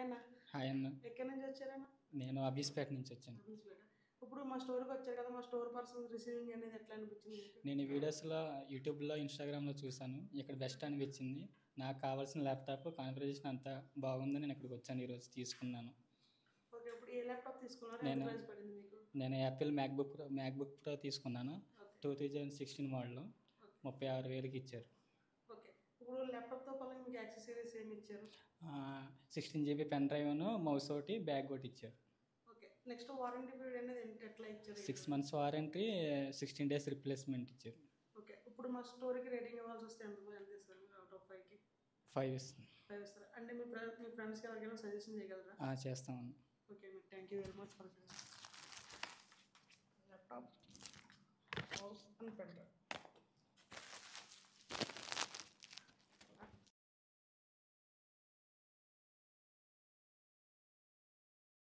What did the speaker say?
అన్న. హాయ్ అన్న. ఎక్కడి నుంచి వచ్చారన్న? నేను అబీస్పేట నుంచి వచ్చాను. ఇప్పుడు మా స్టోర్కి వచ్చారు కదా, మా స్టోర్ పర్సన్ రిసీవింగ్ అనేది ఎట్లా అనిపించింది? నేను ఈ వీడియోస్లో యూట్యూబ్లో ఇన్స్టాగ్రామ్లో చూశాను. ఇక్కడ బెస్ట్ అనిపించింది. నాకు కావాల్సిన ల్యాప్టాప్ కాన్ఫిగరేషన్ అంతా బాగుందని నేను ఇక్కడికి వచ్చాను, ఈరోజు తీసుకున్నాను. ఓకే, ఇప్పుడు ఏ ల్యాప్టాప్ తీసుకున్నారు? నేను ప్రైస్ పడింది మీకు? నేను యాపిల్ మ్యాక్బుక్ ప్రో తీసుకున్నాను. 2016 మోడల్. 36,000కి ఇచ్చారు. ఓకే, ఇప్పుడు ల్యాప్టాప్తో పాటు మీకు యాక్సెసరీస్ ఏమి ఇచ్చారు? 16 GB పెన్ డ్రైవ్ను, మౌస్ ఒకటి, బ్యాగ్ ఒకటి ఇచ్చారు. ఓకే, నెక్స్ట్ వారంటీ పీరియడ్ అనేది ఎట్లా ఇచ్చారు? 6 months వారంటీ, 16 days రిప్లేస్మెంట్ ఇచ్చారు. ఓకే, ఇప్పుడు మా స్టోర్కి రేటింగ్ ఇవ్వాల్సి వస్తే ఎంత ఇస్తారు మీరు అవుట్ ఆఫ్ 5కి? 5 ఇస్తాను. 5 ఇస్తారు. అంటే మీ ఫ్రెండ్స్కి ఎవరికైనా సజెషన్ చేయగలరా? చేస్తామన్నా. Okay, thank you very much for laptop, mouse and pen drive.